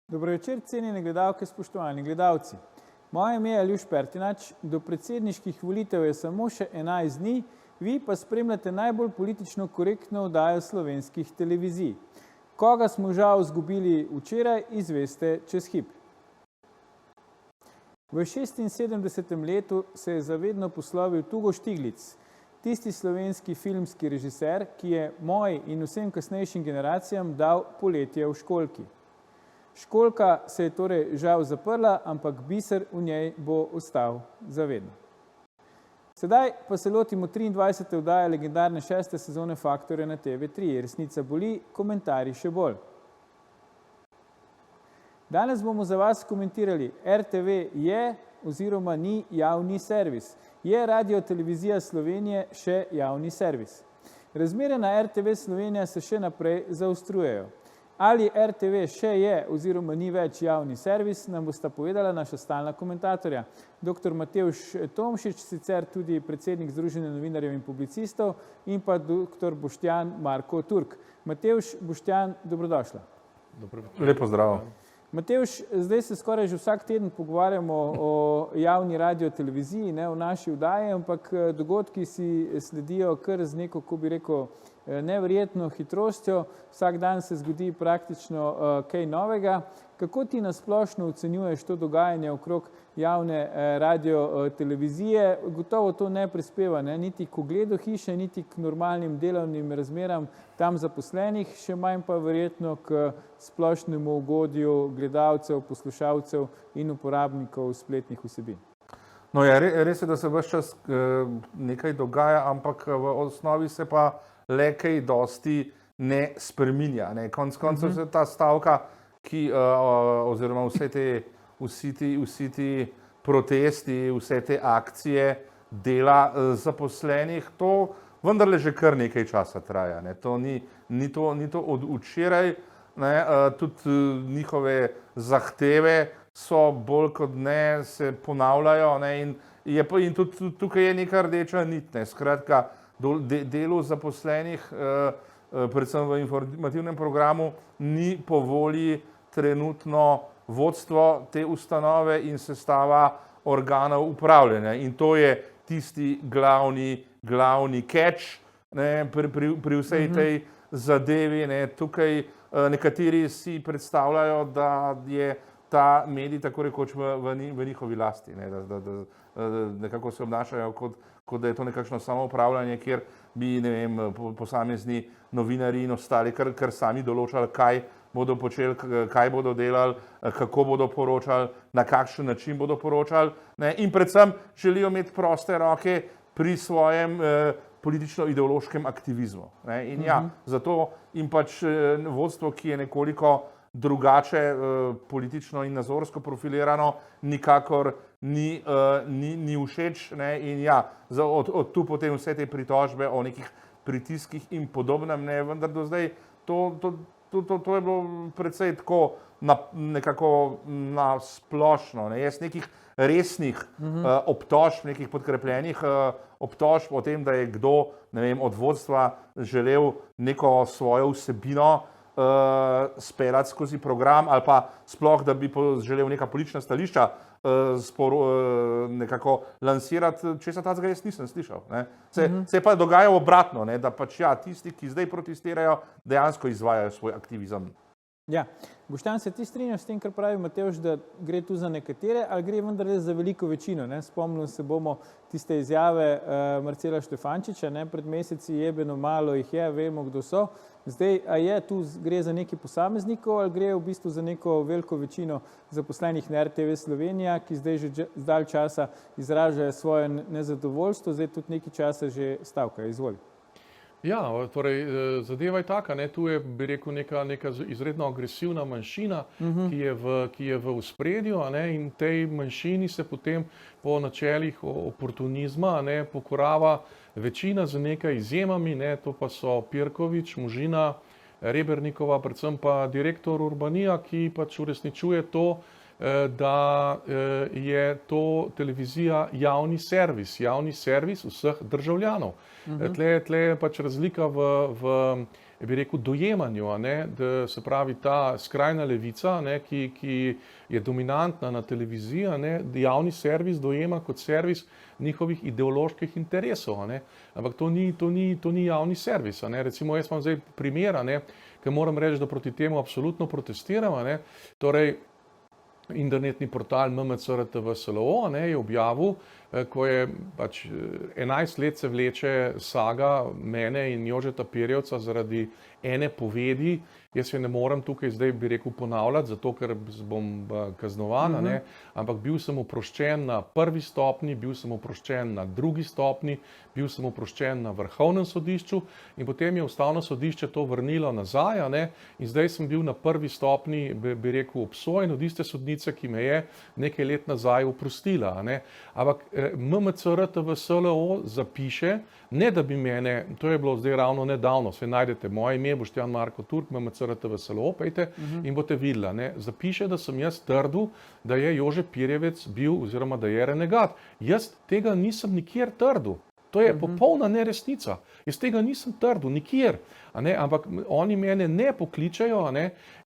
Dobro večer, cenjene gledalke, spoštovani gledalci. Moje ime je Aljuš Pertinač, do predsedniških volitev je samo še 11 dni, vi pa spremljate najbolj politično korektno oddajo slovenskih televizij. Koga smo žal izgubili včeraj, izveste čez hip. V 76. letu se je zavedno poslovil Tugo Štiglic, tisti slovenski filmski režiser, ki je moji in vsem kasnejšim generacijam dal Poletje v školjki. Školjka se je torej žal zaprla, ampak biser v njej bo ostal zavedno. Sedaj pa se lotimo 23. oddaje legendarne 6. sezone Faktorja na TV3. Resnica boli, komentarji še bolj. Danes bomo za vas komentirali: RTV je oziroma ni javni servis. Je Radiotelevizija Slovenije še javni servis? Razmere na RTV Slovenija se še naprej zaostrujejo. Ali RTV še je oziroma ni več javni servis, nam bosta povedala naša stalna komentatorja. Dr. Matevž Tomšič, sicer tudi predsednik Združenja novinarjev in publicistov, in pa dr. Boštjan Marko Turk. Matevž, Boštjan, dobrodošla. Lepo zdravo. Matevž, zdaj se skoraj že vsak teden pogovarjamo o javni radioteleviziji, ne, v naši oddaji, ampak dogodki si sledijo kar z neko, ko bi rekel, neverjetno hitrostjo. Vsak dan se zgodi praktično kaj novega. Kako ti nasplošno ocenjuješ to dogajanje okrog javne radiotelevizije? Gotovo to ne prispeva, ne, niti k ugledu hiše, niti k normalnim delovnim razmeram tam zaposlenih, še manj pa verjetno k splošnemu ugodju gledalcev, poslušalcev in uporabnikov spletnih vsebin. No ja, res je, da se ves čas nekaj dogaja, ampak v osnovi se pa le kaj dosti ne spreminja. Konec koncev se ta stavka, oziroma vsi ti protesti, vse te akcije dela zaposlenih, to vendarle že kar nekaj časa traja. To ni to od včeraj, tudi njihove zahteve so bolj kot ne se ponavljajo, in tudi tukaj je neka rdeča nit. Skratka, delu zaposlenih, predvsem v informativnem programu, ni po volji trenutno vodstvo te ustanove in sestava organov upravljanja. In to je tisti glavni catch pri vsej tej zadevi. Tukaj nekateri si predstavljajo, da je ta medij tako rekoč v njihovi lasti, da nekako se obnašajo kot da je to nekakšno samoupravljanje, kjer bi, ne vem, posamezni novinarji in ostali kar sami določali, kaj bodo počeli, kaj bodo delali, kako bodo poročali, na kakšen način bodo poročali, in predvsem želijo imeti proste roke pri svojem politično-ideološkem aktivizmu. In ja, zato in pač vodstvo, ki je nekoliko drugače politično in nazorsko profilirano, nikakor ni všeč. In ja, od tu potem vse te pritožbe o nekih pritiskih in podobnem, vendar do zdaj to je bilo precej tako nekako na splošno. Jaz nekih resnih obtožb, nekih podkrepljenih obtožb o tem, da je kdo, ne vem, od vodstva želel neko svojo vsebino speljati skozi program, ali pa sploh, da bi želel neka politična stališča nekako lansirati, česa takega jaz nisem slišal. Se pa dogaja obratno, da pač ja, tisti, ki zdaj protestirajo, dejansko izvajajo svoj aktivizem. Ja, Boštjan, se ti strinjaš s tem, kar pravi Matevž, da gre tu za nekatere, ali gre vendarle za veliko večino? Spomnili se bomo tiste izjave Marcela Štefančiča, pred meseci jebeno malo jih je, vemo, kdo so. Zdaj, a je tu gre za neki posameznikov ali gre v bistvu za neko veliko večino zaposlenih na RTV Slovenija, ki zdaj že dalj časa izražajo svoje nezadovoljstvo, zdaj tudi nekaj časa že stavka. Izvoli. Ja, torej zadeva je taka, tu je, bi rekel, neka izredno agresivna manjšina, ki je v ospredju, in tej manjšini se potem po načelih oportunizma pokorava večina z nekaj izjemami, to pa so Pirkovič, Možina, Rebernikova, predvsem pa direktor Urbanija, ki pač uresničuje to, da je to televizija javni servis vseh državljanov. Tle je pač razlika v bi rekel, dojemanju, da se pravi ta skrajna levica, ki je dominantna na televiziji, javni servis dojema kot servis njihovih ideoloških interesov, ampak to ni javni servis. Recimo jaz imam zdaj primer, ki moram reči, da proti temu absolutno protestiram. Torej, internetni portal MMC-RTV-SLO je objavil, ko je pač 11 let se vleče saga mene in Jožeta Pirjevca zaradi ene povedi. Jaz je ne morem tukaj zdaj, bi rekel, ponavljati, zato ker bom kaznovan, ampak bil sem oproščen na prvi stopnji, bil sem oproščen na drugi stopnji, bil sem oproščen na vrhovnem sodišču in potem je ustavno sodišče to vrnilo nazaj, in zdaj sem bil na prvi stopnji, bi rekel, obsojen od iste sodnice, ki me je nekaj let nazaj oprostila. Ampak MMC-RTV-SLO zapiše, ne da bi mene, to je bilo zdaj ravno nedavno, se najdete moje ime, Boštjan Marko Turk, MMC-RTV-SLO, pejte in boste videla, zapiše, da sem jaz trdil, da je Jože Pirjevec bil oziroma da je renegat. Jaz tega nisem nikjer trdil. To je popolna neresnica. Jaz tega nisem trdil nikjer, ampak oni mene ne pokličajo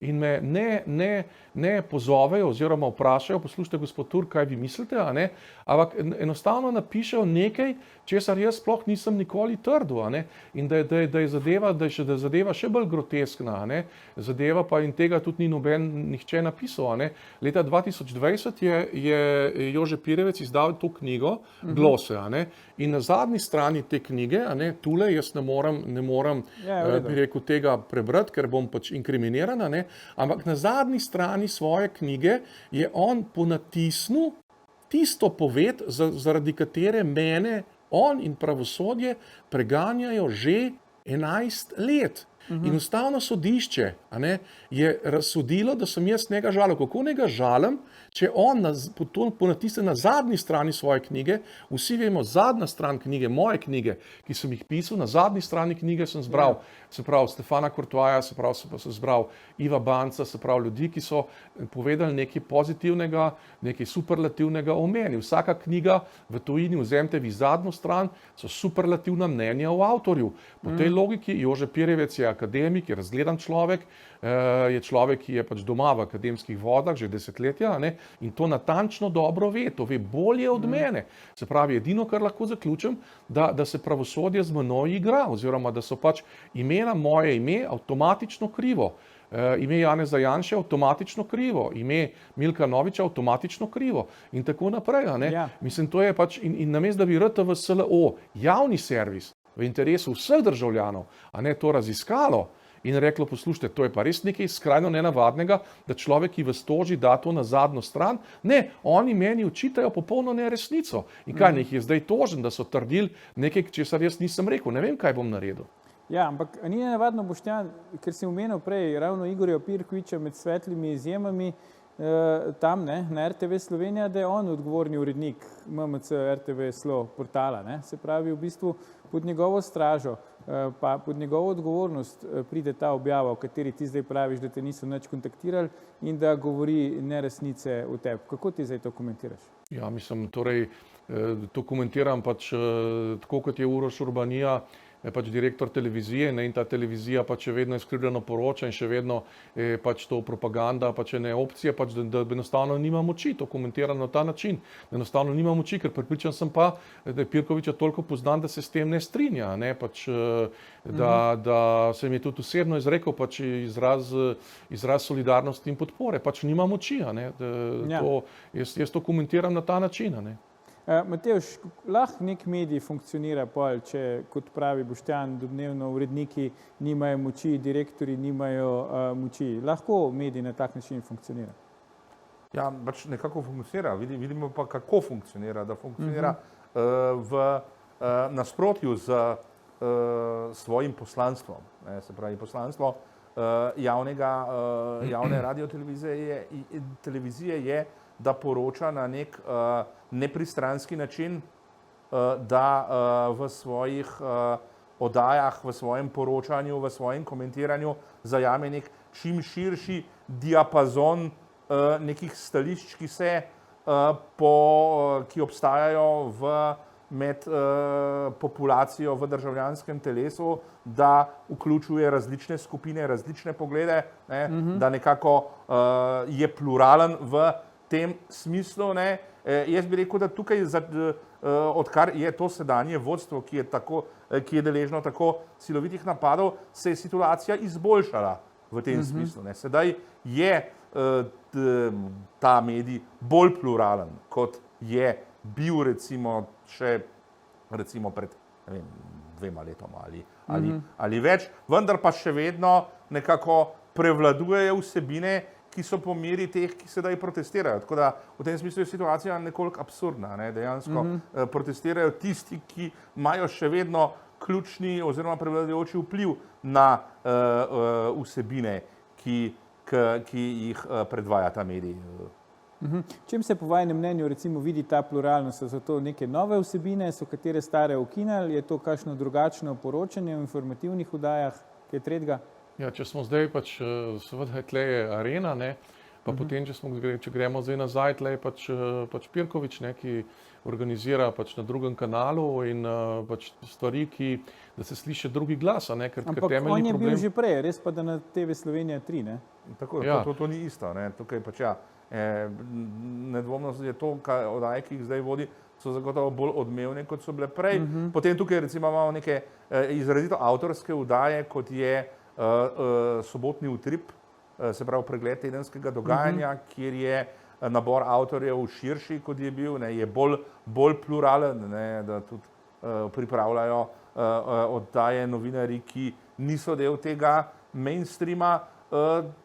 in me ne pozovejo oziroma vprašajo, poslušajte gospod Turk, kaj vi mislite, ampak enostavno napišejo nekaj, česar jaz sploh nisem nikoli trdil, in da je zadeva še bolj groteskna, zadeva pa in tega tudi ni nihče napisal. Leta 2020 je Jože Pirjevec izdal to knjigo Glose, in na zadnji strani te knjige, tule jaz ne morem bi rekel tega prebrati, ker bom pač inkriminiran, ampak na zadnji strani svoje knjige je on ponatisnil tisto poved, zaradi katere mene on in pravosodje preganjajo že 11 let. In ustavno sodišče je razsodilo, da sem jaz njega žalil. Kako njega žalim, če on ponatisne na zadnji strani svoje knjige, vsi vemo, zadnja stran knjige, moje knjige, ki sem jih pisal, na zadnji strani knjige sem zbral, se pravi Stefana Courtoisa, se pravi sem zbral Iva Banca, se pravi ljudi, ki so povedali nekaj pozitivnega, nekaj superlativnega o meni. Vsaka knjiga v tujini, vzemite vi zadnjo stran, so superlativna mnenja o avtorju. Po tej logiki Jože Pirjevec je akademik, je razgledan človek, je človek, ki je pač doma v akademskih vodah že desetletja, in to natančno dobro ve, to ve bolje od mene. Se pravi, edino, kar lahko zaključim, da se pravosodje z menoj igra, oziroma da so pač imena, moje ime, avtomatično krivo. Ime Janeza Janše avtomatično krivo, ime Milka Noviča avtomatično krivo in tako naprej. Mislim, to je pač, in namesto da bi RTV-SLO, javni servis, v interesu vseh državljanov, to raziskalo in reklo, poslušajte, to je pa res nekaj skrajno nenavadnega, da človek, ki vas toži, da to na zadnjo stran. Ne, oni meni očitajo popolno neresnico. In kaj, njih je zdaj tožen, da so trdili nekaj, česar jaz nisem rekel. Ne vem, kaj bom naredil. Ja, ampak ni nenavadno, Boštjan, ker si omenil prej ravno Igorja Pirkoviča med svetlimi izjemami, tam na RTV Slovenija, da je on odgovorni urednik MMC RTV SLO portala. Se pravi, v bistvu pod njegovo stražo, pa pod njegovo odgovornost pride ta objava, v kateri ti zdaj praviš, da te niso nič kontaktirali in da govori neresnice o tebi. Kako ti zdaj to komentiraš? Ja, mislim, torej, to komentiram pač tako, kot je Uroš Urbanija, pač direktor televizije, in ta televizija pač še vedno izkrivljeno poroča in še vedno je pač to propaganda, pač ene opcije, pač da enostavno nima moči, to komentiram na ta način, da enostavno nima moči, ker prepričan sem pa, da je Pirkoviča toliko poznan, da se s tem ne strinja, pač, da se mi je tudi osebno izrekel pač izraz solidarnosti in podpore, pač nima moči, jaz to komentiram na ta način, Matevž, lahko nek medij funkcionira pol, če, kot pravi Boštjan, domnevno uredniki nimajo moči, direktori nimajo moči. Lahko medij na tak način funkcionira? Ja, pač nekako funkcionira. Vidimo pa, kako funkcionira. Da funkcionira v nasprotju z svojim poslanstvom. Se pravi, poslanstvo javne radiotelevizije je, da poroča na nek nepristranski način, da v svojih oddajah, v svojem poročanju, v svojem komentiranju zajame nek čim širši diapazon nekih stališč, ki obstajajo v med populacijo v državljanskem telesu, da vključuje različne skupine, različne poglede, ne, da nekako je pluralen v tem smislu. Ne. Jaz bi rekel, da tukaj, odkar je to sedanje vodstvo, ki je deležno tako silovitih napadov, se je situacija izboljšala v tem smislu. Ne. Sedaj je ta medij bolj pluralen, kot je bil recimo pred 2 letoma ali več, vendar pa še vedno nekako prevladujejo vsebine, ki so po meri teh, ki sedaj protestirajo. Tako da v tem smislu je situacija nekoliko absurdna. Ne? Dejansko protestirajo tisti, ki imajo še vedno ključni oziroma prevladujoči vpliv na vsebine, ki jih predvaja ta medij. Čem se po vašem mnenju recimo vidi ta pluralnost? So to neke nove vsebine, so katere stare ukinili, je to kakšno drugačno poročanje v informativnih oddajah, kaj tretjega? Ja, če smo zdaj seveda tle je Arena, ne, pa potem, če gremo zdaj nazaj, tle je pač Pirkovič, ne, ki organizira na drugem kanalu in stvari, da se sliši drugi glas, ne, ker ampak on je bil že prej, res pa da na TV Slovenija 3, ne? Tako, ja. To ni isto, ne, tukaj pač ja. Nedvomno je to, kaj oddaje, ki jih zdaj vodi, so zagotovo bolj odmevne, kot so bile prej. Potem tukaj recimo imamo neke izrazito avtorske oddaje, kot je Sobotni utrip, se pravi pregled tedenskega dogajanja, kjer je nabor avtorjev širši, kot je bil, ne, je bolj pluralen, ne, da tudi pripravljajo oddaje novinarji, ki niso del tega mainstreama.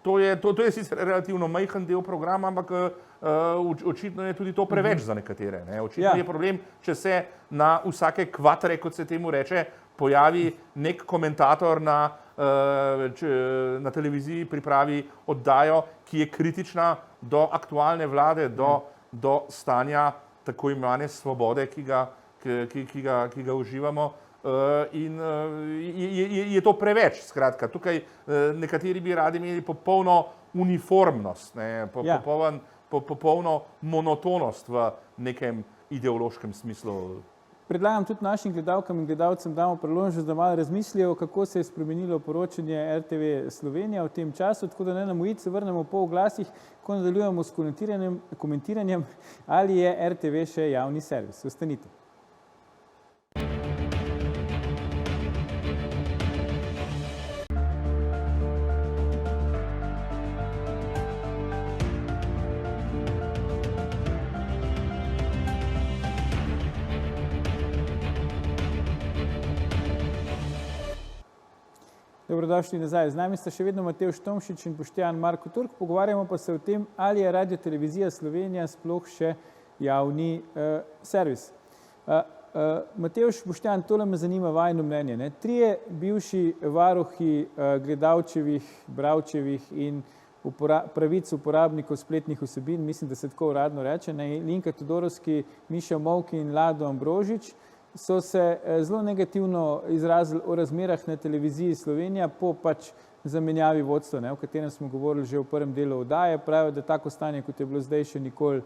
To je sicer relativno majhen del programa, ampak očitno je tudi to preveč za nekatere. Ne. Očitno je problem, če se na vsake kvatre, kot se temu reče, pojavi nek komentator na televiziji, pripravi oddajo, ki je kritična do aktualne vlade, do stanja tako imenovane svobode, ki ga uživamo. In je to preveč, skratka. Tukaj nekateri bi radi imeli popolno uniformnost, ne, popolno monotonost v nekem ideološkem smislu. Predlagam tudi našim gledalkam in gledalcem damo priložnost, da malo razmislijo, kako se je spremenilo poročanje RTV Slovenija v tem času, tako da ne namojiti, se vrnemo po oglasih, ko nadaljujemo s komentiranjem, ali je RTV še javni servis. Ostanite. Dobrodošli nazaj. Z nami sta še vedno Matevž Tomšič in Boštjan Marko Turk. Pogovarjamo pa se o tem, ali je Radiotelevizija Slovenija sploh še javni servis. Matevž, Boštjan, tole me zanima vajino mnenje. Ne? 3 bivši varuhi gledalčevih, bralčevih in pravic uporabnikov spletnih vsebin, mislim, da se tako uradno reče, ne? Linka Todorovski, Miša Molk in Lado Ambrožič, so se zelo negativno izrazili o razmerah na televiziji Slovenija po pač zamenjavi vodstva, ne, o katerem smo govorili že v prvem delu oddaje. Pravijo, da tako stanje, kot je bilo zdaj, še nikoli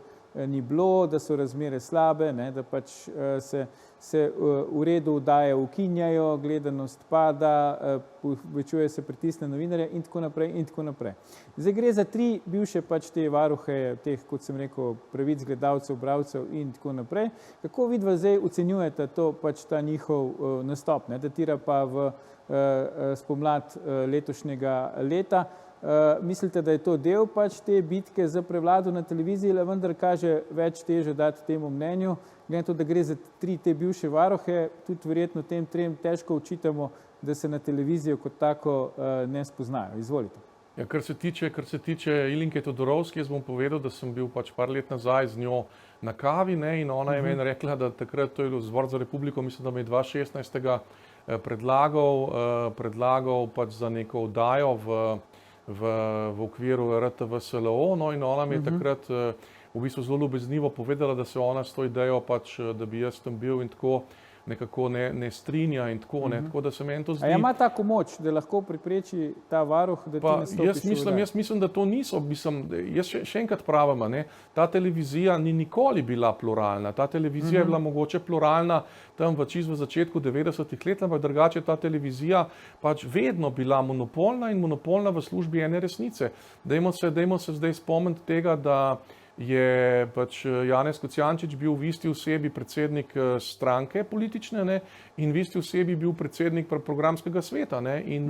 ni bilo, da so razmere slabe, ne, da pač se v redu oddaje ukinjajo, gledanost pada, povečuje se pritisk na novinarje in tako naprej in tako naprej. Zdaj gre za 3 bivše pač te varuhe, teh, kot sem rekel, pravic gledalcev, bralcev in tako naprej. Kako vidva zdaj ocenjujete to, pač ta njihov nastop, ne, datira pa v spomlad letošnjega leta. Mislite, da je to del pač te bitke za prevlado na televiziji, ali vendar kaže več teže dati temu mnenju, glede na to, da gre za 3 te bivše varuhe, tudi verjetno tem 3 težko očitamo, da se na televizijo kot tako ne spoznajo. Izvolite. Ja, kar se tiče Ilinke Todorovski, jaz bom povedal, da sem bil pač par let nazaj z njo na kavi, ne, in ona je meni rekla, da takrat, to je bil Zbor za republiko, mislim, da me je 2016 predlagal pač za neko oddajo v okviru RTV SLO, no, in ona mi je takrat v bistvu zelo ljubeznivo povedala, da se ona s to idejo pač, da bi jaz tam bil in tako nekako ne strinja in tako, ne. Tako da se meni to zdi. A ima tako moč, da lahko prepreči ta varuh, da ti ne stopiš? Jaz mislim, da to niso, jaz še enkrat pravim, ne, ta televizija ni nikoli bila pluralna. Ta televizija je bila mogoče pluralna tam čisto v začetku 90-ih let, ampak drugače ta televizija pač vedno bila monopolna in monopolna v službi ene resnice. Dajmo se zdaj spomniti tega, da je pač Janez Kocijančič bil v isti osebi predsednik stranke politične, ne, in v isti osebi bil predsednik programskega sveta, ne, in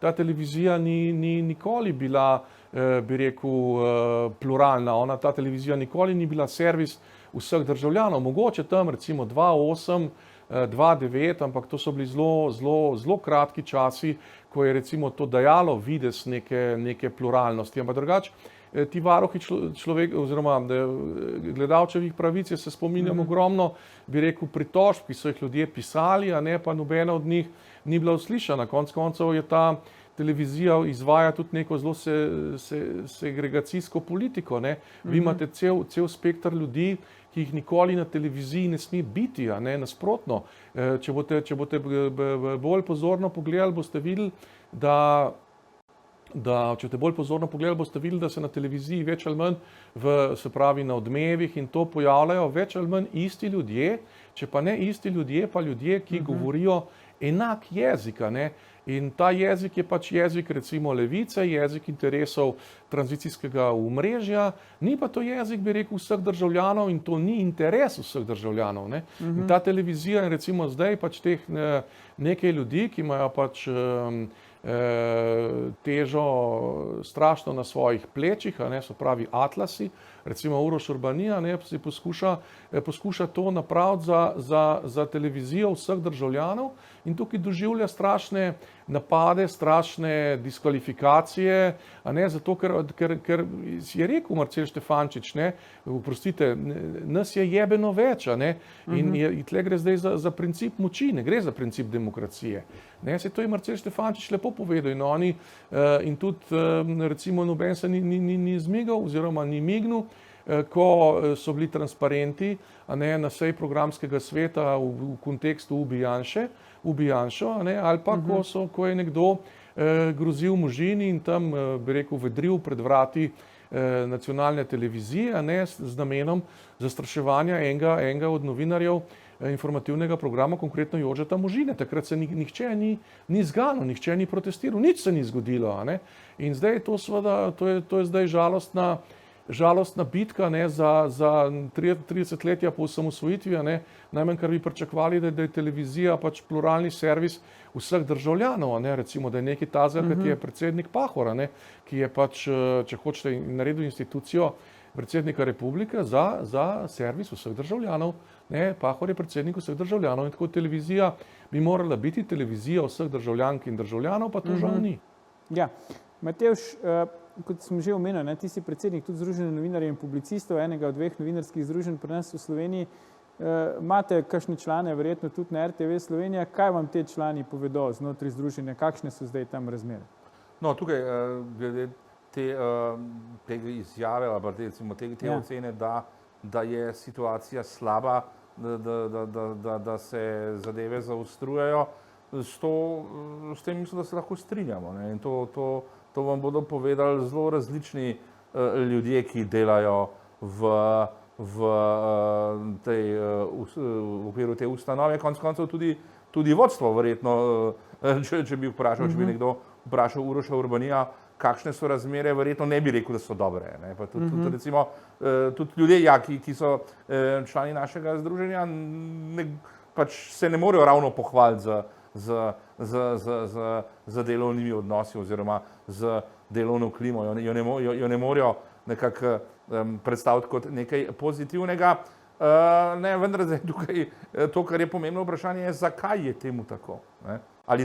ta televizija ni nikoli bila, bi rekel, pluralna. Ta televizija nikoli ni bila servis vseh državljanov. Mogoče tam recimo 2008, 2009, ampak to so bili zelo kratki časi, ko je recimo to dajalo videz neke pluralnosti. Ampak drugače, ti varuhi oziroma gledalčevih pravic, se spominjam ogromno, bi rekel, pritožb, ki so jih ljudje pisali, a ne, pa nobena od njih ni bila uslišana. Konec koncev je ta televizija izvaja tudi neko zelo segregacijsko politiko, ne. Vi imate cel spekter ljudi, ki jih nikoli na televiziji ne sme biti, a ne, nasprotno. Če boste bolj pozorno pogledali, boste videli, da se na televiziji več ali manj se pravi na Odmevih in to pojavljajo več ali manj isti ljudje, če pa ne isti ljudje, pa ljudje, ki govorijo enak jezik, ne. In ta jezik je pač jezik recimo levice, jezik interesov tranzicijskega omrežja, ni pa to jezik, bi rekel, vseh državljanov in to ni interes vseh državljanov, ne. In ta televizija in recimo zdaj pač teh nekaj ljudi, ki imajo pač težo strašno na svojih plečih, a ne, so pravi atlasi, recimo Uroš Urbanija, ne, si poskuša to napraviti za televizijo vseh državljanov in tukaj doživlja strašne napade, strašne diskvalifikacije, a ne, zato ker je rekel Marcel Štefančič, ne, oprostite, nas je jebeno več, a ne, in tle gre zdaj za princip moči, ne gre za princip demokracije. Ne, se to je Marcel Štefančič lepo povedal in oni in tudi recimo noben se ni zmigal oziroma ni mignil, ko so bili transparenti, a ne, na seji programskega sveta v kontekstu Ubi Janšo, a ne, ali pa ko je nekdo grozil Možini in tam, bi rekel, vedril pred vrati nacionalne televizije, a ne, z namenom zastraševanja enega od novinarjev informativnega programa, konkretno Jožeta Možine. Takrat se nihče ni zganil, nihče ni protestiral, nič se ni zgodilo, a ne. In zdaj je to seveda, to je zdaj žalostna bitka, ne, za 30 letja po osamosvojitvi, a ne. Najmanj, kar bi pričakovali, da je televizija pač pluralni servis vseh državljanov, a ne, recimo, da je nekaj tazga, kot je predsednik Pahor, a ne, ki je pač, če hočete, naredil institucijo predsednika republike za servis vseh državljanov. Ne, Pahor je predsednik vseh državljanov in tako televizija bi morala biti televizija vseh državljank in državljanov, pa to žal ni. Ja, Matevž, kot sem že omenil, ti si predsednik tudi Združenja novinarjev in publicistov, enega od dveh novinarskih združenj pri nas v Sloveniji. Imate kakšne člane, verjetno tudi na RTV Slovenija. Kaj vam te člani povedo znotraj združenja? Kakšne so zdaj tam razmere? No, tukaj glede tega izjave, ali te ocene, da je situacija slaba, da se zadeve zaostrujejo, s tem mislim, da se lahko strinjamo. Ne? In to vam bodo povedali zelo različni ljudje, ki delajo v okviru te ustanove, konec koncev tudi vodstvo verjetno, če bi nekdo vprašal Uroša Urbanija, kakšne so razmere, verjetno ne bi rekel, da so dobre. Ne? Pa tudi ljudje, ki so člani našega združenja, pač se ne morejo ravno pohvaliti z delovnimi odnosi oziroma z delovno klimo. Jo ne morejo nekako predstaviti kot nekaj pozitivnega. Vendar zdaj tukaj to, kar je pomembno vprašanje, je, zakaj je temu tako. Ne? Ali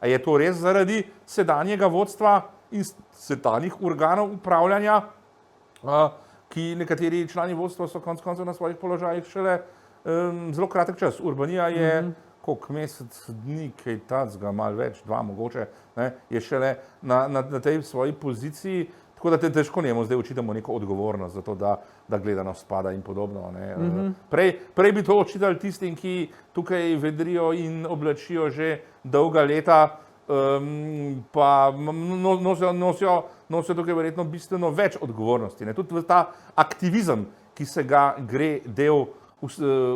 je to res zaradi sedanjega vodstva in sedanjih organov upravljanja, ki nekateri člani vodstva so konec koncev na svojih položajih šele zelo kratek čas. Urbanija je koliko mesec dni, kaj tacga, malo več, 2 mogoče, ne, je šele na tej svoji poziciji, tako da težko njemu zdaj očitamo neko odgovornost za to, da gledanost pada in podobno. Ne. Prej bi to očitali tistim, ki tukaj vedrijo in oblačijo že dolga leta, pa nosijo tukaj verjetno bistveno več odgovornosti. Ne. Tudi ta aktivizem, ki se ga gre del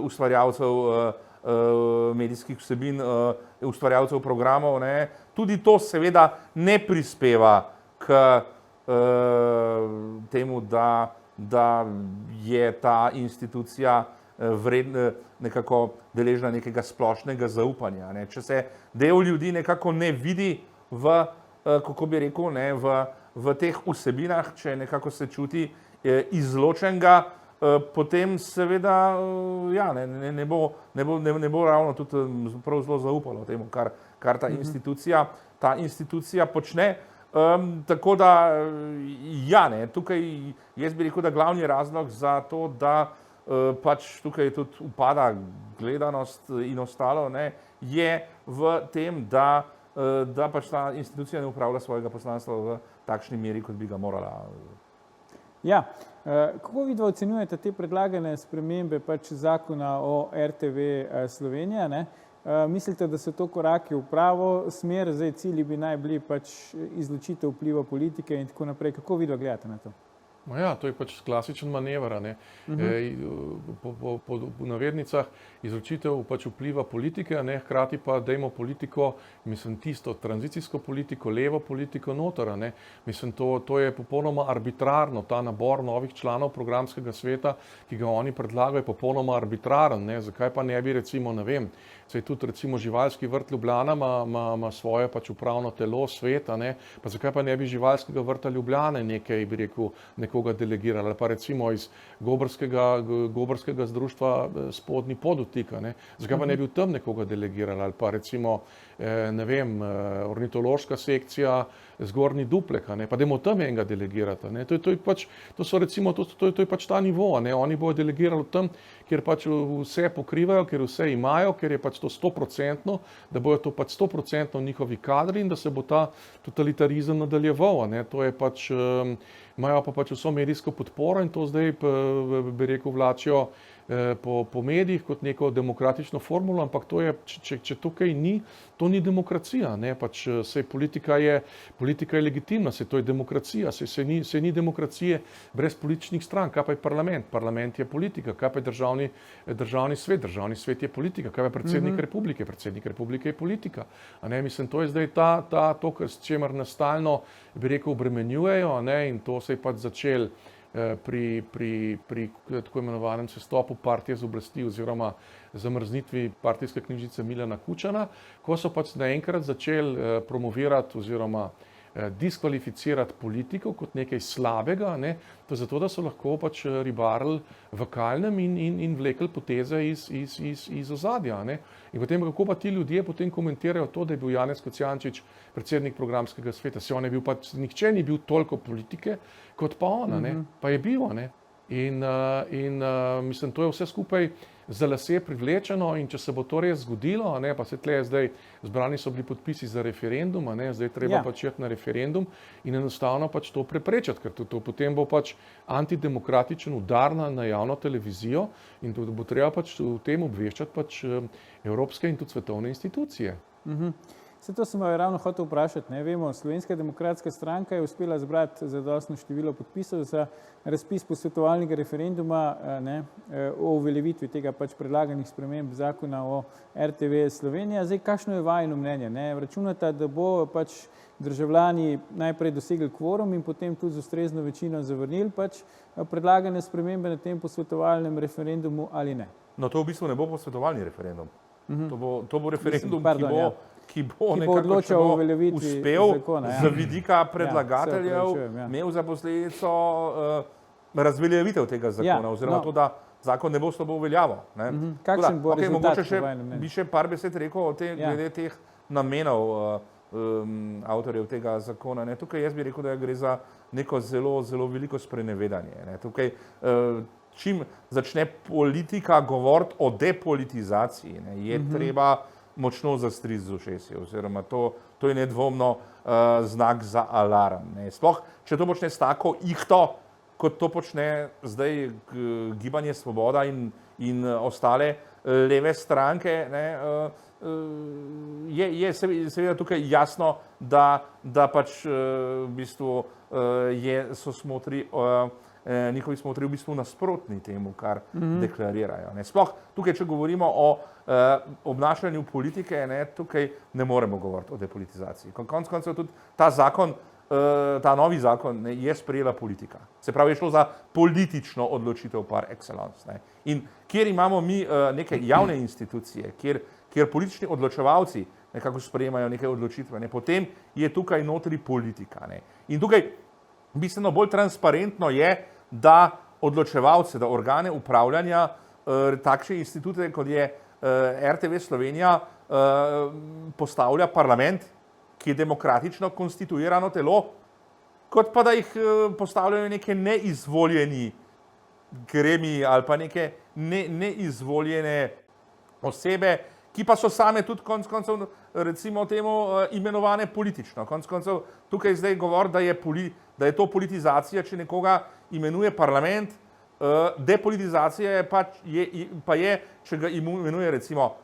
ustvarjalcev medijskih vsebin, ustvarjalcev programov, ne, tudi to seveda ne prispeva k temu, da je ta institucija nekako deležna nekega splošnega zaupanja. Ne. Če se del ljudi nekako ne vidi kako bi rekel, ne, v teh vsebinah, če nekako se čuti izločenega, potem seveda ne bo ravno tudi prav zelo zaupalo temu, kar ta institucija počne. Tako da, tukaj jaz bi rekel, da glavni razlog za to, da pač tukaj tudi upada gledanost in ostalo, ne, je v tem, da pač ta institucija ne upravlja svojega poslanstva v takšni meri, kot bi ga morala. Ja, kako vi dva ocenjujete te predlagane spremembe pač zakona o RTV Slovenija, ne? Mislite, da so to koraki v pravo smer, zdaj cilji bi naj bili pač izločitev vpliva politike in tako naprej. Kako vi dva gledate na to? Ja, to je pač klasičen manever, ne. Po navednicah izločitev pač vpliva politike, ne, hkrati pa dajmo politiko, mislim, tisto tranzicijsko politiko, levo politiko noter, ne. Mislim, to je popolnoma arbitrarno, ta nabor novih članov programskega sveta, ki ga oni predlagajo, je popolnoma arbitraren, ne. Zakaj pa ne bi recimo, ne vem, saj tudi recimo Živalski vrt Ljubljana ima svoje pač upravno telo, sveta, ne, pa zakaj pa ne bi Živalskega vrta Ljubljane nekaj, bi rekel, nekoga delegirali, ali pa recimo iz Gobrskega zdruštva Spodnji Podotika, ne, zakaj pa ne bi v tem nekoga delegirali, ali pa recimo, ne vem, ornitološka sekcija Zgornji Duplek, ne, pa dajmo tam enega delegirati, ne, to je pač ta nivo, ne, oni bojo delegirali tam, kjer pač vse pokrivajo, kjer vse imajo, ker je pač to 100%, da bojo to pač 100% njihovi kadri in da se bo ta totalitarizem nadaljeval, ne, to je pač, imajo pa pač vso medijsko podporo in to zdaj, bi rekel, vlačijo po medijih kot neko demokratično formulo, ampak to je, če tukaj ni, to ni demokracija, ne, pač sej politika je legitimna, sej to je demokracija, sej ni demokracije brez političnih strank, kaj pa je parlament? Parlament je politika, kaj pa je državni svet? Državni svet je politika, kaj pa je predsednik republike? Predsednik republike je politika. A ne, mislim, to je zdaj to, s čemer nas stalno, bi rekel, obremenjujejo, ne, in to se je pač začel pri tako imenovanem sestopu partije z oblasti oziroma zamrznitvi partijske knjižice Milana Kučana, ko so pač naenkrat začeli promovirati oziroma diskvalificirati politiko kot nekaj slabega, ne, to zato, da so lahko pač ribarili v kalnem in vlekli poteze iz ozadja, ne. In potem, kako pa ti ljudje potem komentirajo to, da je bil Janez Kocijančič predsednik programskega sveta, se on je bil pač, nihče ni bil toliko politike, kot pa ona, ne, pa je bil, ne. In mislim, to je vse skupaj za lase privlečeno in če se bo to res zgodilo, ne, pa se tle zdaj zbrani so bili podpisi za referendum, ne, zdaj treba pač iti na referendum in enostavno pač to preprečiti, ker to potem bo pač antidemokratičen udar na javno televizijo in to bo treba pač v tem obveščati pač evropske in tudi svetovne institucije. Vse to sem ravno hotel vprašati, ne, vemo, Slovenska demokratska stranka je uspela zbrati zadostno število podpisov za razpis posvetovalnega referenduma, ne, o uveljavitvi tega pač predlaganih sprememb zakona o RTV Slovenija. Zdaj, kakšno je vajino mnenje, ne? Računate, da bo pač državljani najprej dosegli kvorum in potem tudi z ustrezno večino zavrnili pač predlagane spremembe na tem posvetovalnem referendumu ali ne? No, to v bistvu ne bo posvetovalni referendum. To bo referendum, ki bo nekako uspel z vidika predlagateljev, imel za posledico razveljavitev tega zakona, oziroma to, da zakon ne bo s tabo uveljavil. Kakšen bo rezultat po vašem mnenju? Bi še par besed rekel glede teh namenov avtorjev tega zakona. Tukaj jaz bi rekel, da gre za neko zelo, zelo veliko sprenevedanje. Tukaj, čim začne politika govoriti o depolitizaciji, je treba močno zastri z ušesi, oziroma to je nedvomno znak za alarm. Ne. Sploh, če to počne s tako ihto, kot to počne zdaj Gibanje Svoboda in ostale leve stranke, ne, je seveda tukaj jasno, da pač v bistvu so smotri, njihovi smotri v bistvu nasprotni temu, kar deklarirajo. Ne. Sploh tukaj, če govorimo o obnašanju politike, ne, tukaj ne moremo govoriti o depolitizaciji. Konec koncev tudi ta zakon, ta novi zakon, ne, je sprejela politika. Se pravi, je šlo za politično odločitev par excellence. Ne. In kjer imamo mi neke javne institucije, kjer politični odločevalci nekako sprejemajo neke odločitve, ne, potem je tukaj notri politika. Ne. In tukaj bistveno bolj transparentno je, da odločevalce, da organe upravljanja takšne institute, kot je RTV Slovenija, postavlja parlament, ki je demokratično konstituirano telo, kot pa da jih postavljajo neke neizvoljeni gremiji ali pa neke neizvoljene osebe, ki pa so same tudi konec koncev, recimo temu, imenovane politično. Konec koncev tukaj zdaj govori, da je to politizacija, če nekoga imenuje parlament, depolitizacija pa je, če ga imenuje recimo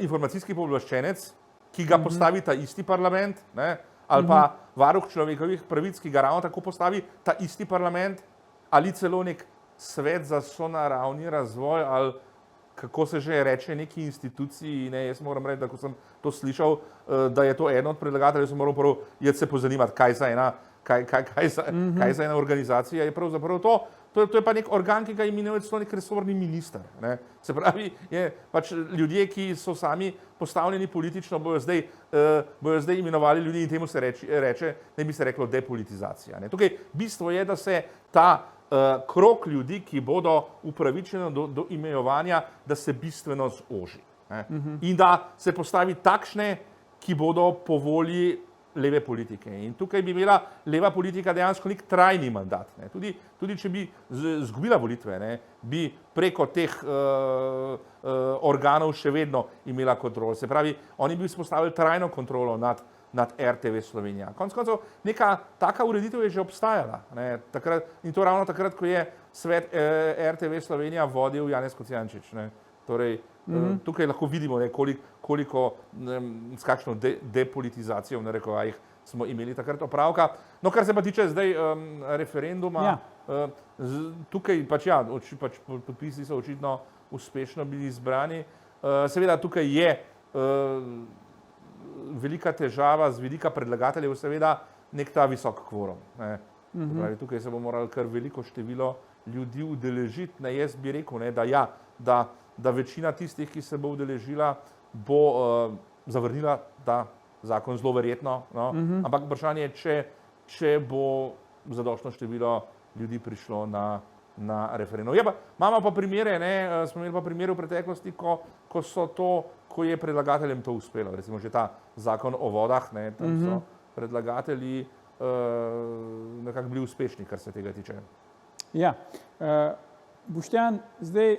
informacijski pooblaščenec, ki ga postavi ta isti parlament, ne, ali pa varuh človekovih pravic, ki ga ravno tako postavi ta isti parlament, ali celo nek svet za sonaravni razvoj, ali kako se že reče neki instituciji. Ne, jaz moram reči, da ko sem to slišal, da je to eden od predlagateljev, sem moral prvo se pozanimati, kaj za ena organizacija je pravzaprav to. To je pa nek organ, ki ga imenuje celo nek resorni minister. Ne. Se pravi, pač ljudje, ki so sami postavljeni politično, bojo zdaj imenovali ljudi in temu se reče, ne bi se reklo depolitizacija. Ne. Tukaj bistvo je, da se ta krog ljudi, ki bodo upravičeni do imenovanja, da se bistveno zoži. Ne. In da se postavi takšne, ki bodo po volji leve politike. In tukaj bi imela leva politika dejansko nek trajni mandat. Ne. Tudi če bi izgubila volitve, ne, bi preko teh organov še vedno imela kontrolo. Se pravi, oni bi vzpostavili trajno kontrolo nad RTV Slovenija. Konec koncev, neka taka ureditev je že obstajala. Ne, in to ravno takrat, ko je svet RTV Slovenija vodil Janez Kocijančič. Ne. Torej, tukaj lahko vidimo, ne, koliko s kakšno depolitizacijo v narekovajih smo imeli takrat opravka. No, kar se pa tiče zdaj referenduma, tukaj pač podpisi so očitno uspešno bili izbrani. Seveda tukaj je velika težava z vidika predlagateljev, seveda nek ta visok kvorum. Pravi, tukaj se bo moralo kar veliko število ljudi udeležiti. Ne, jaz bi rekel, ne, da večina tistih, ki se bo udeležila, bo zavrnila ta zakon, zelo verjetno. No? Ampak vprašanje je, če bo zadoštno število ljudi prišlo na referendum. Imamo pa primere, smo imeli pa primere v preteklosti, ko je predlagateljem to uspelo. Recimo že ta zakon o vodah, tam so predlagatelji nekako bili uspešni, kar se tega tiče. Ja, Boštjan, zdaj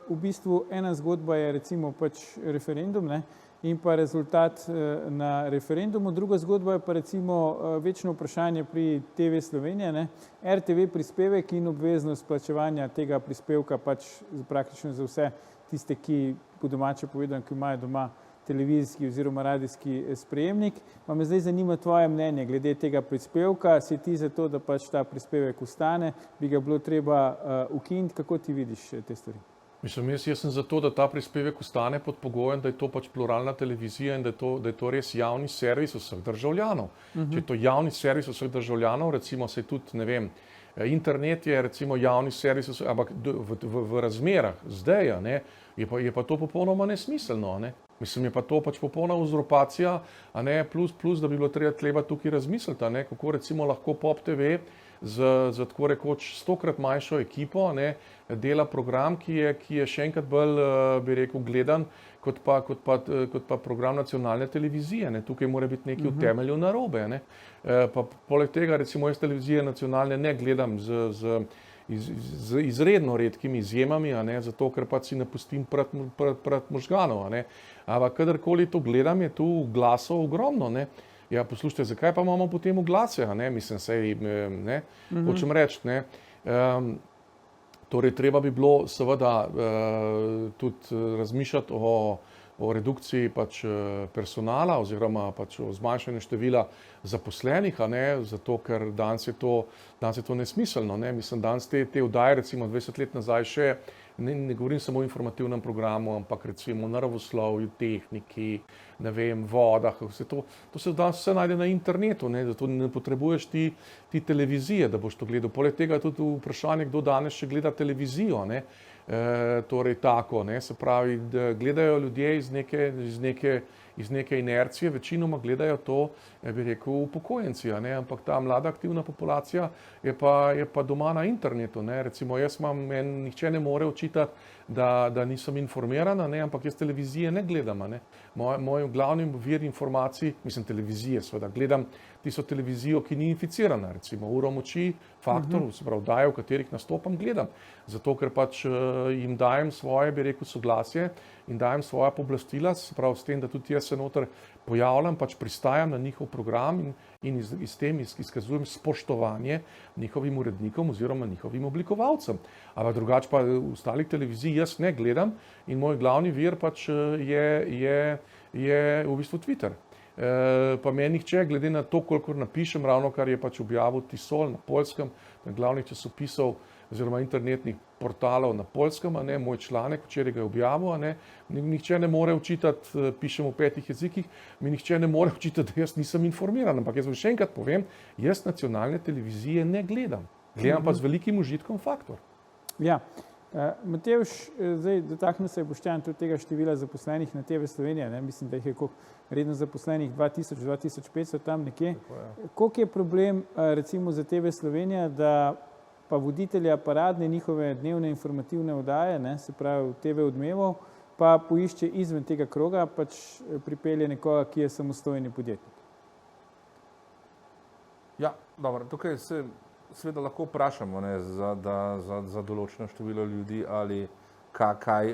v bistvu ena zgodba je recimo pač referendum, ne, in pa rezultat na referendumu. Druga zgodba je pa recimo večno vprašanje pri TV Slovenija, ne, RTV prispevek in obveznost plačevanja tega prispevka pač praktično za vse tiste, ki po domače povedano, ki imajo doma televizijski oziroma radijski sprejemnik. Pa me zdaj zanima tvoje mnenje glede tega prispevka. Si ti za to, da pač ta prispevek ostane, bi ga bilo treba ukiniti? Kako ti vidiš te stvari? Mislim, jaz sem za to, da ta prispevek ostane pod pogojem, da je to pač pluralna televizija in da je to res javni servis vseh državljanov. Če je to javni servis vseh državljanov, recimo se tudi, ne vem, internet je recimo javni servis, ampak v razmerah zdaj, ne, je pa to popolnoma nesmiselno. Ne. Mislim, je pa to pač popolna uzurpacija, a ne, plus, da bi bilo treba tukaj razmisliti, a ne, kako recimo lahko Pop TV z tako rekoč 100-krat manjšo ekipo, ne, dela program, ki je še enkrat bolj, bi rekel, gledan kot pa program nacionalne televizije. Ne. Tukaj mora biti nekaj v temelju narobe. Ne. Pa poleg tega, recimo, jaz televizije nacionalne ne gledam z z izredno redkimi izjemami, a ne, zato ker pač si ne pustim pred možganov, a ne. Ampak kadarkoli to gledam, je tu glasov ogromno, ne. Ja, poslušajte, zakaj pa imamo potem oglase, a ne, mislim, sej, ne, hočem reči, ne. Torej, treba bi bilo seveda tudi razmišljati o redukciji pač personala oziroma pač o zmanjšanju števila zaposlenih, a ne, zato ker danes je to nesmiselno, ne, mislim, danes te oddaje, recimo 20 let nazaj še, ne govorim samo o informativnem programu, ampak recimo naravoslovju, tehniki, ne vem, vodah, vse to se danes vse najde na internetu, ne, zato ne potrebuješ ti televizije, da boš to gledal. Poleg tega je tudi vprašanje, kdo danes še gleda televizijo, ne. Torej tako, ne, se pravi, da gledajo ljudje iz neke inercije, večinoma gledajo to, bi rekel, upokojenci, a ne, ampak ta mlada aktivna populacija je pa doma na internetu, ne, recimo jaz nihče ne more očitati, da nisem informiran, ne, ampak jaz televizije ne gledam, ne. Moj glavni vir informacij, mislim televizije, seveda gledam tisto televizijo, ki ni inficirana, recimo Uro moči, Faktor, se pravi, oddaje, v katerih nastopam, gledam. Zato, ker pač jim dajem svoje, bi rekel, soglasje in dajem svoja pooblastila, se pravi, s tem, da tudi jaz se noter pojavljam, pač pristajam na njihov program in s tem izkazujem spoštovanje njihovim urednikom oziroma njihovim oblikovalcem. Ampak drugače pa ostalih televizij jaz ne gledam in moj glavni vir pač je v bistvu Twitter. Pa meni nihče, glede na to, kolikor napišem, ravno kar je pač objavil Tisol na Poljskem, na glavnih časopisov oziroma internetnih portalov na Poljskem, a ne, moj članek, včeraj ga je objavil, a ne, nihče ne more očitati, pišem v 5 jezikih, mi nihče ne more očitati, da jaz nisem informiran, ampak jaz vam še enkrat povem, jaz nacionalne televizije ne gledam, gledam pa z velikim užitkom Faktor. Ja. Matevž, zdaj dotaknil se je Boštjan tudi tega števila zaposlenih na TV Slovenija, ne? Mislim, da jih je redno zaposlenih 2000-2500 tam nekje. Koliko je problem recimo za TV Slovenija, da pa voditelja paradne njihove dnevne informativne oddaje, ne, se pravi TV Odmevov, pa poišče izven tega kroga, pač pripelje nekoga, ki je samostojni podjetnik? Ja, dobro, tukaj se seveda lahko vprašamo, ne, za določeno število ljudi ali kaj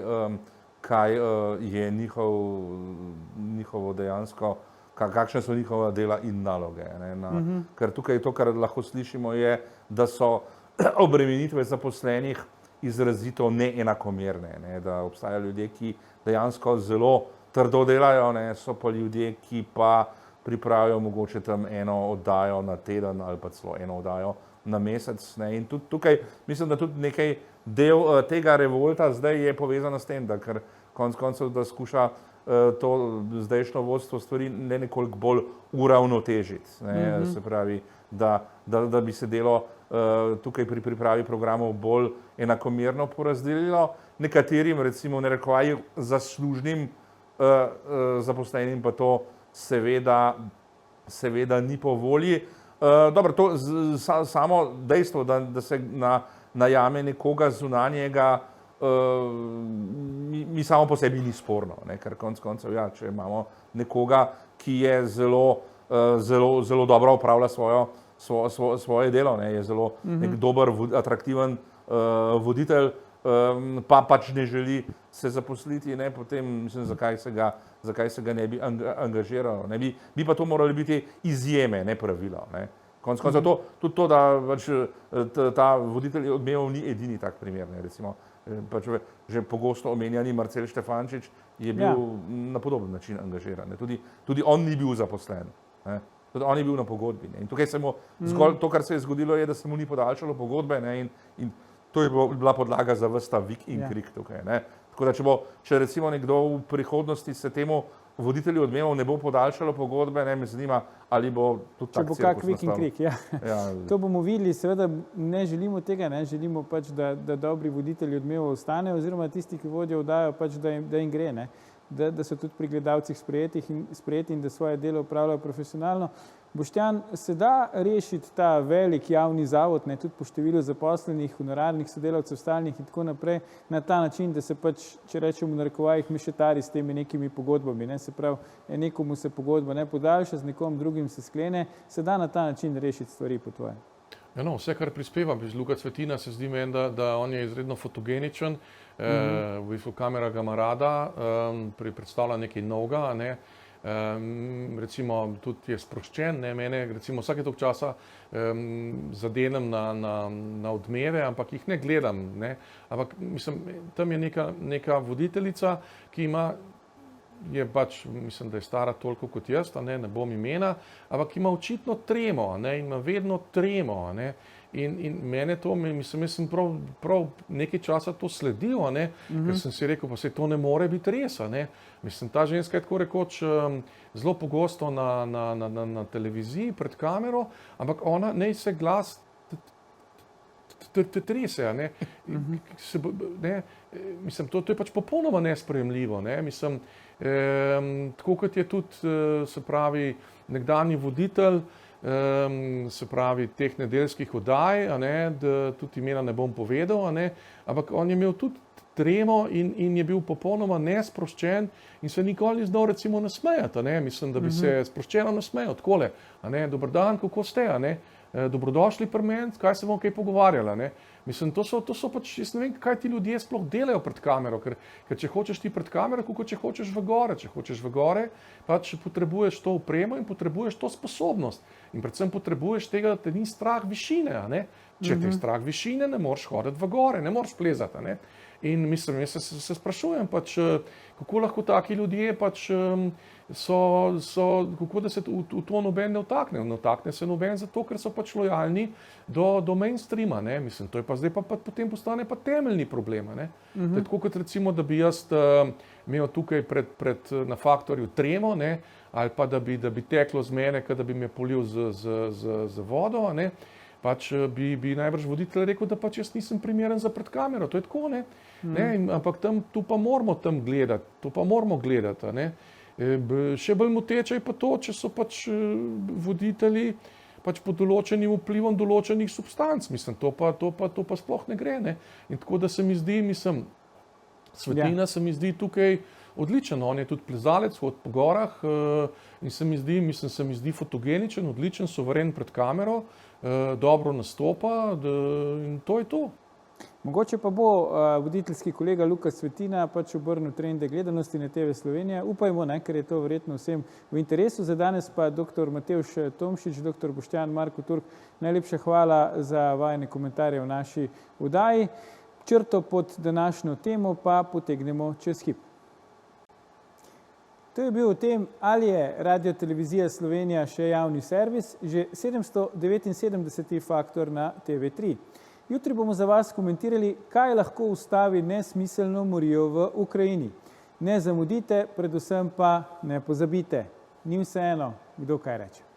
je njihovo dejansko, kakšne so njihova dela in naloge. Ne, ker tukaj to, kar lahko slišimo, je, da so obremenitve zaposlenih izrazito neenakomerne, ne, da obstajajo ljudje, ki dejansko zelo trdo delajo, ne, so pa ljudje, ki pa pripravijo mogoče tam eno oddajo na teden ali pa celo eno oddajo na mesec. Ne. In tudi tukaj mislim, da tudi nekaj del tega revolta zdaj je povezano s tem, da ker konec koncev, da skuša to zdajšnjo vodstvo stvari nekoliko bolj uravnotežiti. Ne. Se pravi, da bi se delo tukaj pri pripravi programov bolj enakomerno porazdelilo, nekaterim recimo v narekovajih zaslužnim zaposlenim pa to seveda ni po volji. Dobro, to samo dejstvo, da se najame nekoga zunanjega, mi samo po sebi ni sporno, ne, ker konec koncev, ja, če imamo nekoga, ki je zelo dobro opravlja svoje delo, ne, je zelo nek dober, atraktiven voditelj, pa pač ne želi se zaposliti, ne, potem mislim, zakaj se ga ne bi angažiralo. Ne, bi pa to morali biti izjeme, ne pravila. Ne. Konec koncev tudi to, da pač ta voditelj Odmevov ni edini tak primer. Ne, recimo, pač že pogosto omenjani Marcel Štefančič je bil na podoben način angažiran. Ne. Tudi on ni bil zaposlen. Ne. Tudi on je bil na pogodbi. Ne. In tukaj se mu zgolj to, kar se je zgodilo, je, da se mu ni podaljšalo pogodbe, ne, in to je bila podlaga za ves ta vik in krik tukaj. Ne. Tako da, če recimo nekdo v prihodnosti se temu voditelju Odmevov ne bo podaljšalo pogodbe, ne, me zanima, ali bo tudi tak cirkus nastal. Če bo kak vik in krik, ja. Ja. To bomo videli, seveda ne želimo tega, ne, želimo pač, da dobri voditelji Odmevov ostanejo, oziroma tisti, ki vodijo oddajo, pač, da jim gre, ne. Da so tudi pri gledalcih sprejeti in da svoje delo upravljajo profesionalno. Boštjan, se da rešiti ta velik javni zavod, ne, tudi po številu zaposlenih, honorarnih sodelavcev, stalnih in tako naprej, na ta način, da se pač, če rečemo v narekovajih, mešetari s temi nekimi pogodbami, ne, se pravi, nekomu se pogodba ne podaljša, z nekom drugim se sklene, se da na ta način rešiti stvari po tvojem? Ja, no, vse, kar prispeva, Luka Cvetina, se zdi meni, da on je izredno fotogeničen, v bistvu kamera ga ima rada, predstavlja nekaj novega, ne. Recimo tudi je sproščen, ne, mene recimo vsake toliko časa zadenem na Odmeve, ampak jih ne gledam, ne. Ampak mislim, tam je neka voditeljica, ki je pač, mislim, da je stara toliko kot jaz, ne bom imena, ampak ima očitno tremo, ne, in ima vedno tremo, ne. In mene to, mislim, jaz sem prav nekaj časa to sledil, ne, ker sem si rekel, pa se to ne more biti res, ne. Mislim, ta ženska je tako rekoč zelo pogosto na televiziji pred kamero, ampak ona naj se glas trese, ne. Mislim, to je pač popolnoma nesprejemljivo, ne. Mislim, tako kot je tudi, se pravi, nekdanji voditelj, se pravi, teh nedeljskih oddaj, da tudi imena ne bom povedal, ampak on je imel tudi tremo in je bil popolnoma nesproščen in se nikoli ni znal recimo nasmejati, mislim, da bi se sproščeno nasmejal, takole, dober dan, kako ste, dobrodošli pri meni, kaj se bomo kaj pogovarjali, Mislim, to so pač, jaz ne vem, kaj ti ljudje sploh delajo pred kamero, ker če hočeš ti pred kamero, kako če hočeš v gore, pač potrebuješ to opremo in potrebuješ to sposobnost in predvsem potrebuješ tega, da te ni strah višine, Če te je strah višine, ne moreš hoditi v gore, ne moreš plezati, In mislim, jaz se sprašujem pač, kako lahko taki ljudje pač kako da se v to noben ne vtakne. Ne vtakne se noben zato, ker so pač lojalni do mainstreama, Mislim, to je pa zdaj pa potem postane pa temeljni problem, To je tako kot recimo, da bi jaz imel tukaj na Faktorju tremo, ali pa da bi teklo z mene, da bi me polil z vodo, pač bi najbrž voditelj rekel, da pač jaz nisem primeren za pred kamero, to je tako, ampak tu pa moramo gledati, Še bolj moteče je pa to, če so pač voditelji pač pod določenim vplivom določenih substanc, mislim, to pa sploh ne gre, In tako da se mi zdi, mislim, Svetina se mi zdi tukaj odličen, on je tudi plezalec, hodi po gorah in se mi zdi fotogeničen, odličen, suveren pred kamero, dobro nastopa in to je to. Mogoče pa bo voditeljski kolega Luka Cvetina pač obrnil trende gledanosti na TV Slovenija. Upajmo, ker je to verjetno vsem v interesu. Za danes pa dr. Matevž Tomšič, dr. Boštjan Marko Turk, najlepša hvala za vajine komentarje v naši oddaji. Črto pod današnjo temo pa potegnemo čez hip. To je bil o tem, ali je Radiotelevizija Slovenija še javni servis, že 779. Faktor na TV3. Jutri bomo za vas komentirali, kaj lahko ustavi nesmiselno morijo v Ukrajini. Ne zamudite, predvsem pa ne pozabite. Ni vseeno, kdo kaj reče.